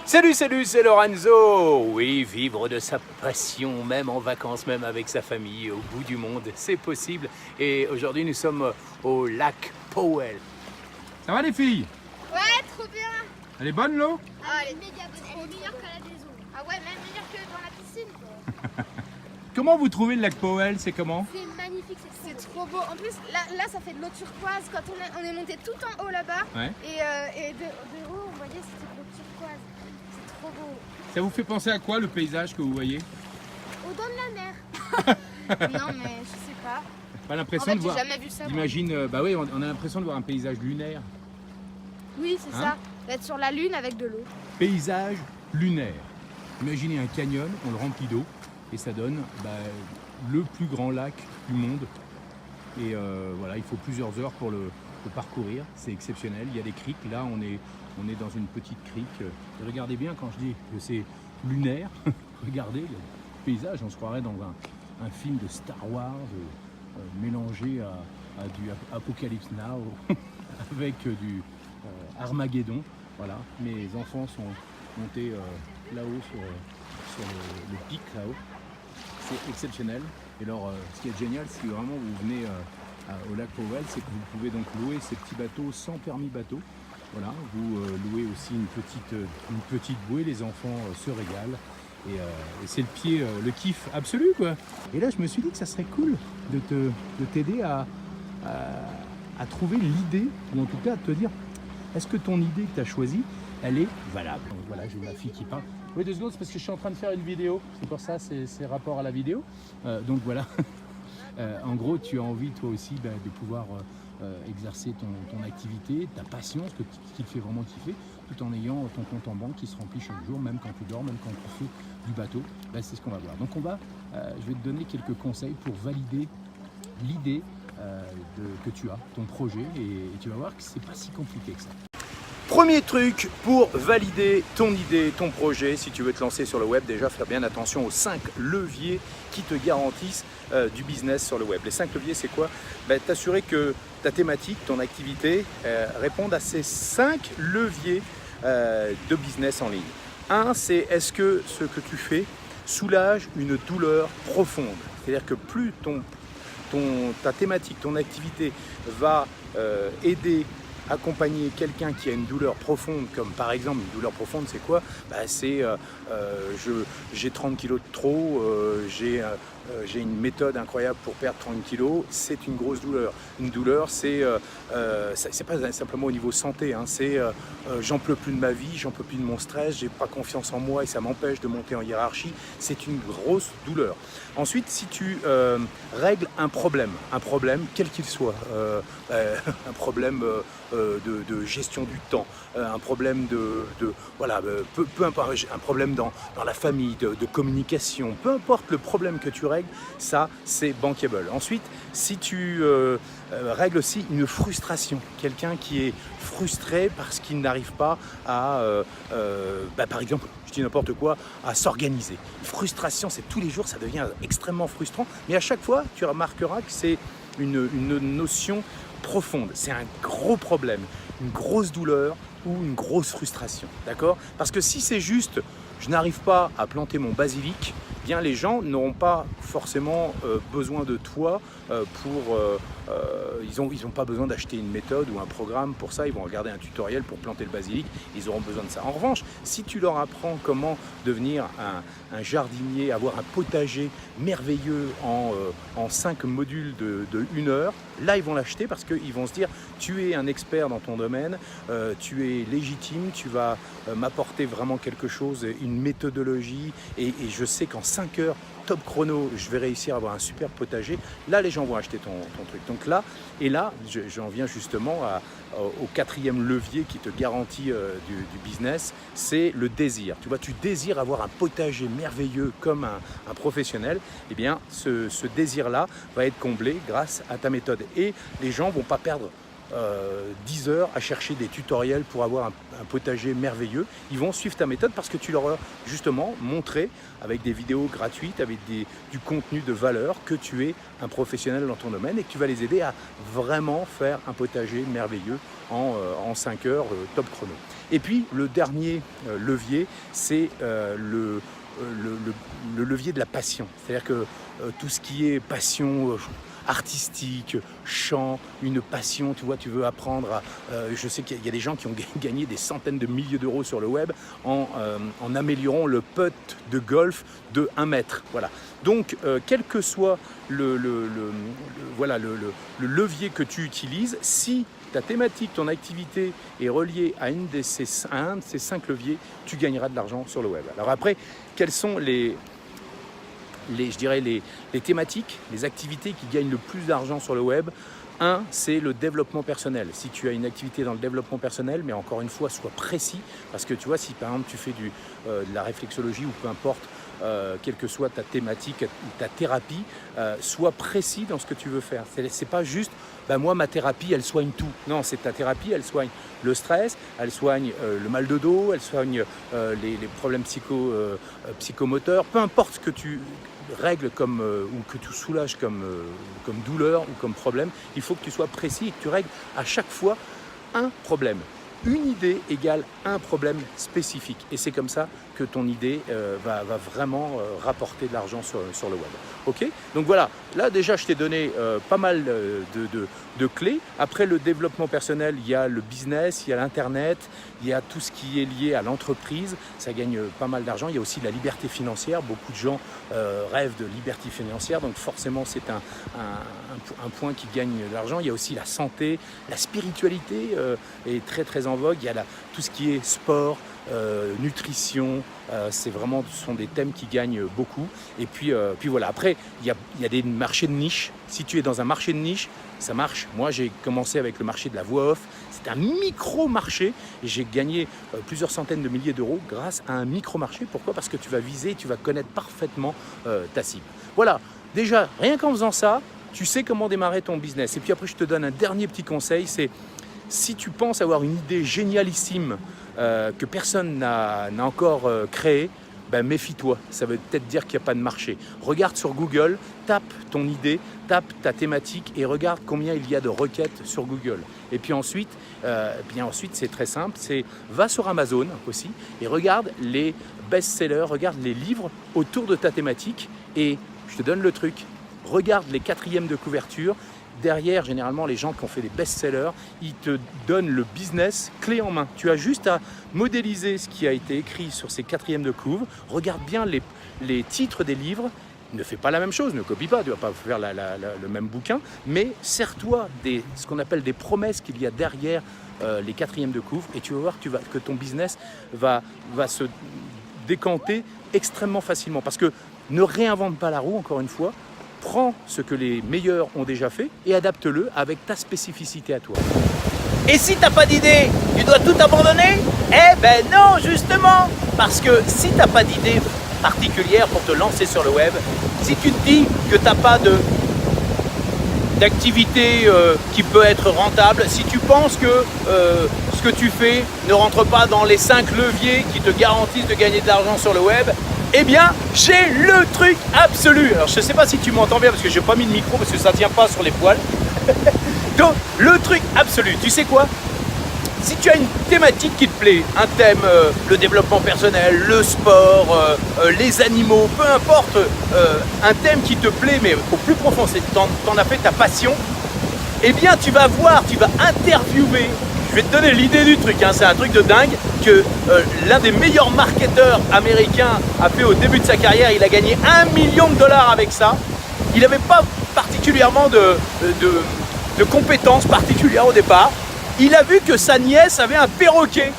Salut, c'est Lorenzo. Oui, vivre de sa passion, même en vacances, même avec sa famille, au bout du monde, c'est possible. Et aujourd'hui, nous sommes au lac Powell. Ça va les filles? Ouais, trop bien. Elle est bonne l'eau? Ah, elle est méga bonne. Elle est meilleure qu'à la maison. Ah ouais, même meilleure que dans la piscine. Comment vous trouvez le lac Powell? C'est comment? C'est magnifique, c'est trop beau. En plus, là, ça fait de l'eau turquoise. Quand on est monté tout en haut là-bas. Ouais. Et de haut, on voyait c'était de l'eau turquoise. C'est trop beau. Ça vous fait penser à quoi le paysage que vous voyez? Au dos de la mer. Non, mais je sais pas. Pas En l'impression fait, de j'ai voir. jamais vu ça. Moi. J'imagine, bah oui, on a l'impression de voir un paysage lunaire. Oui, c'est Hein? ça. D'être sur la lune avec de l'eau. Paysage lunaire. Imaginez un canyon, on le remplit d'eau et ça donne le plus grand lac du monde. Et voilà, il faut plusieurs heures pour le parcourir. C'est exceptionnel. Il y a des criques. Là, on est dans une petite crique. Regardez bien quand je dis que c'est lunaire. Regardez le paysage. On se croirait dans un film de Star Wars mélangé à du Apocalypse Now avec du Armageddon. Voilà. Mes enfants sont montés là-haut sur le pic là-haut. C'est exceptionnel. Et alors, ce qui est génial, si vraiment vous venez au lac Powell, c'est que vous pouvez donc louer ces petits bateaux sans permis bateau. Voilà, vous louez aussi une petite bouée, les enfants se régalent. Et c'est le kiff absolu, quoi. Et là, je me suis dit que ça serait cool de t'aider à trouver l'idée, ou en tout cas à te dire, est-ce que ton idée que tu as choisie, elle est valable? Donc voilà, j'ai ma fille qui parle. Oui, 2 secondes, c'est parce que je suis en train de faire une vidéo. C'est pour ça, c'est rapport à la vidéo. Donc voilà. En gros, tu as envie, toi aussi, de pouvoir exercer ton activité, ta passion, ce qui te fait vraiment kiffer, tout en ayant ton compte en banque qui se remplit chaque jour, même quand tu dors, même quand tu fais du bateau. C'est ce qu'on va voir. Donc je vais te donner quelques conseils pour valider l'idée que tu as, ton projet, et tu vas voir que c'est pas si compliqué que ça. Premier truc pour valider ton idée, ton projet, si tu veux te lancer sur le web, déjà faire bien attention aux 5 leviers qui te garantissent du business sur le web. Les 5 leviers, c'est quoi? T'assurer que ta thématique, ton activité répondent à ces 5 leviers de business en ligne. Un, c'est est-ce que ce que tu fais soulage une douleur profonde? C'est-à-dire que plus ta thématique, ton activité va aider, accompagner quelqu'un qui a une douleur profonde, comme par exemple une douleur profonde, c'est quoi? C'est j'ai 30 kilos de trop, j'ai une méthode incroyable pour perdre 30 kilos, c'est une grosse douleur. Une douleur, c'est pas simplement au niveau santé, hein, c'est j'en peux plus de ma vie, j'en peux plus de mon stress, j'ai pas confiance en moi et ça m'empêche de monter en hiérarchie, c'est une grosse douleur. Ensuite, si tu règles un problème quel qu'il soit, un problème de gestion du temps, un problème peu importe, un problème dans la famille, de communication, peu importe le problème que tu règles, ça c'est bankable. Ensuite, si tu règles aussi une frustration, quelqu'un qui est frustré parce qu'il n'arrive pas à, par exemple, je dis n'importe quoi, à s'organiser. Frustration, c'est tous les jours, ça devient extrêmement frustrant, mais à chaque fois, tu remarqueras que c'est une notion profonde, c'est un gros problème, une grosse douleur ou une grosse frustration, d'accord? Parce que si c'est juste, je n'arrive pas à planter mon basilic, bien les gens n'auront pas forcément besoin de toi ils n'ont pas besoin d'acheter une méthode ou un programme pour ça, ils vont regarder un tutoriel pour planter le basilic, ils auront besoin de ça. En revanche, si tu leur apprends comment devenir un jardinier, avoir un potager merveilleux en 5 modules de 1 heure, là ils vont l'acheter parce qu'ils vont se dire tu es un expert dans ton domaine, tu es légitime, tu vas m'apporter vraiment quelque chose, une méthodologie et je sais qu'en 5 heures top chrono, je vais réussir à avoir un super potager. Là, les gens vont acheter ton truc. Donc là, j'en viens justement au 4e levier qui te garantit du business, c'est le désir. Tu vois, tu désires avoir un potager merveilleux comme un professionnel. Eh bien, ce désir-là va être comblé grâce à ta méthode. Et les gens vont pas perdre 10 heures à chercher des tutoriels pour avoir un potager merveilleux. Ils vont suivre ta méthode parce que tu leur as justement montré avec des vidéos gratuites, avec du contenu de valeur, que tu es un professionnel dans ton domaine et que tu vas les aider à vraiment faire un potager merveilleux en 5 heures top chrono. Et puis le dernier levier, c'est le levier de la passion. C'est-à-dire que tout ce qui est passion artistique, chant, une passion, tu vois, tu veux apprendre à... je sais qu'il y a des gens qui ont gagné des centaines de milliers d'euros sur le web en améliorant le putt de golf de 1 mètre. Voilà. Donc, quel que soit le levier que tu utilises, si ta thématique, ton activité est reliée à un de ces 5 leviers, tu gagneras de l'argent sur le web. Alors après, quels sont les thématiques, les activités qui gagnent le plus d'argent sur le web? Un, c'est le développement personnel. Si tu as une activité dans le développement personnel, mais encore une fois, sois précis. Parce que tu vois, si par exemple tu fais de la réflexologie ou peu importe, quelle que soit ta thématique ou ta thérapie, sois précis dans ce que tu veux faire. C'est pas juste, moi ma thérapie elle soigne tout. Non, c'est ta thérapie, elle soigne le stress, elle soigne le mal de dos, elle soigne les problèmes psychomoteurs, peu importe ce que tu règles ou que tu soulages comme douleur ou comme problème, il faut que tu sois précis et que tu règles à chaque fois un problème. Une idée égale un problème spécifique. Et c'est comme ça que ton idée va vraiment rapporter de l'argent sur le web. Ok ? Donc voilà, là déjà je t'ai donné pas mal de clés. Après le développement personnel, il y a le business, il y a l'internet, il y a tout ce qui est lié à l'entreprise. Ça gagne pas mal d'argent. Il y a aussi la liberté financière. Beaucoup de gens rêvent de liberté financière. Donc forcément c'est un point qui gagne de l'argent. Il y a aussi la santé, la spiritualité est très très en vogue. Il y a tout ce qui est sport, nutrition, ce sont des thèmes qui gagnent beaucoup. Et puis voilà, après il y a des marchés de niche. Si tu es dans un marché de niche, ça marche. Moi j'ai commencé avec le marché de la voix off. C'est un micro-marché et j'ai gagné plusieurs centaines de milliers d'euros grâce à un micro-marché. Pourquoi ? Parce que tu vas viser, tu vas connaître parfaitement ta cible. Voilà, déjà rien qu'en faisant ça, tu sais comment démarrer ton business. Et puis après je te donne un dernier petit conseil, c'est si tu penses avoir une idée génialissime que personne n'a encore créée, méfie-toi, ça veut peut-être dire qu'il n'y a pas de marché. Regarde sur Google, tape ton idée, tape ta thématique et regarde combien il y a de requêtes sur Google. Et puis ensuite, c'est très simple, va sur Amazon aussi et regarde les best-sellers, regarde les livres autour de ta thématique et je te donne le truc, regarde les 4e de couverture. Derrière, généralement, les gens qui ont fait des best-sellers, ils te donnent le business clé en main. Tu as juste à modéliser ce qui a été écrit sur ces 4e de couve. Regarde bien les titres des livres. Ne fais pas la même chose, ne copie pas, tu ne vas pas faire le même bouquin. Mais sers-toi ce qu'on appelle des promesses qu'il y a derrière les 4e de couve. Et tu vas voir que ton business va se décanter extrêmement facilement. Parce que ne réinvente pas la roue, encore une fois. Prends ce que les meilleurs ont déjà fait et adapte-le avec ta spécificité à toi. Et si t'as pas d'idée, tu dois tout abandonner? Eh ben non, justement. Parce que si t'as pas d'idée particulière pour te lancer sur le web, si tu te dis que t'as pas d'activité qui peut être rentable, si tu penses que ce que tu fais ne rentre pas dans les 5 leviers qui te garantissent de gagner de l'argent sur le web, eh bien, j'ai le truc absolu. Alors, je ne sais pas si tu m'entends bien parce que je n'ai pas mis de micro parce que ça ne tient pas sur les poils. Donc, le truc absolu, tu sais quoi? Si tu as une thématique qui te plaît, un thème, le développement personnel, le sport, les animaux, peu importe, un thème qui te plaît, mais au plus profond, t'en as fait ta passion, eh bien, tu vas interviewer. Je vais te donner l'idée du truc, c'est un truc de dingue que l'un des meilleurs marketeurs américains a fait au début de sa carrière. Il a gagné $1 million avec ça. Il n'avait pas particulièrement de compétences particulières au départ. Il a vu que sa nièce avait un perroquet.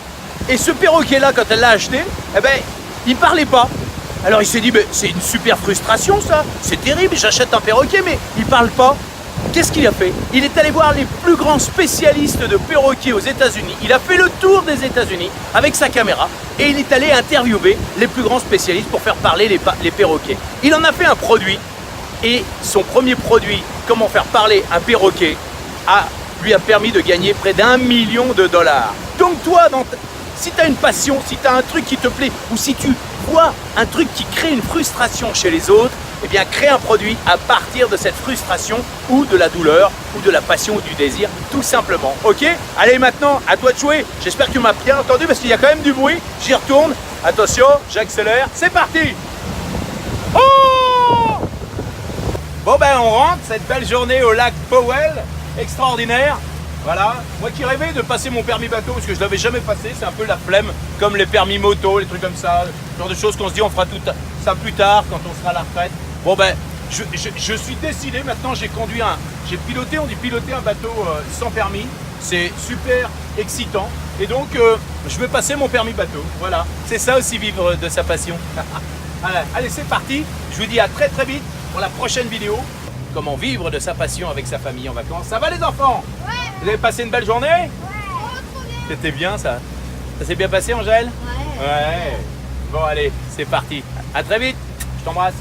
Et ce perroquet-là, quand elle l'a acheté, il parlait pas. Alors il s'est dit, c'est une super frustration ça, c'est terrible, j'achète un perroquet mais il parle pas. Qu'est-ce qu'il a fait? Il est allé voir les plus grands spécialistes de perroquets aux États-Unis. Il a fait le tour des États-Unis avec sa caméra et il est allé interviewer les plus grands spécialistes pour faire parler les perroquets. Il en a fait un produit et son premier produit, comment faire parler un perroquet, a lui a permis de gagner près d'1 million de dollars. Donc toi, si tu as une passion, si tu as un truc qui te plaît, ou si tu vois un truc qui crée une frustration chez les autres, eh bien crée un produit à partir de cette frustration ou de la douleur ou de la passion ou du désir, tout simplement. Ok? Allez maintenant, à toi de jouer. J'espère que tu m'as bien entendu parce qu'il y a quand même du bruit. J'y retourne. Attention, j'accélère. C'est parti! Oh! Bon ben on rentre, cette belle journée au lac Powell, extraordinaire. Voilà, moi qui rêvais de passer mon permis bateau parce que je ne l'avais jamais passé, c'est un peu la flemme, comme les permis moto, les trucs comme ça, ce genre de choses qu'on se dit on fera tout ça plus tard quand on sera à la retraite. Bon ben, je suis décidé, maintenant j'ai piloté, on dit piloter un bateau sans permis, c'est super excitant et donc je vais passer mon permis bateau, voilà, c'est ça aussi vivre de sa passion. Allez c'est parti, je vous dis à très vite pour la prochaine vidéo. Comment vivre de sa passion avec sa famille en vacances. Ça va les enfants? Ouais. Vous avez passé une belle journée? Ouais. Oh, trop bien. C'était bien ça? Ça s'est bien passé Angèle? Ouais. Ouais. Bon allez, c'est parti. À très vite. Je t'embrasse.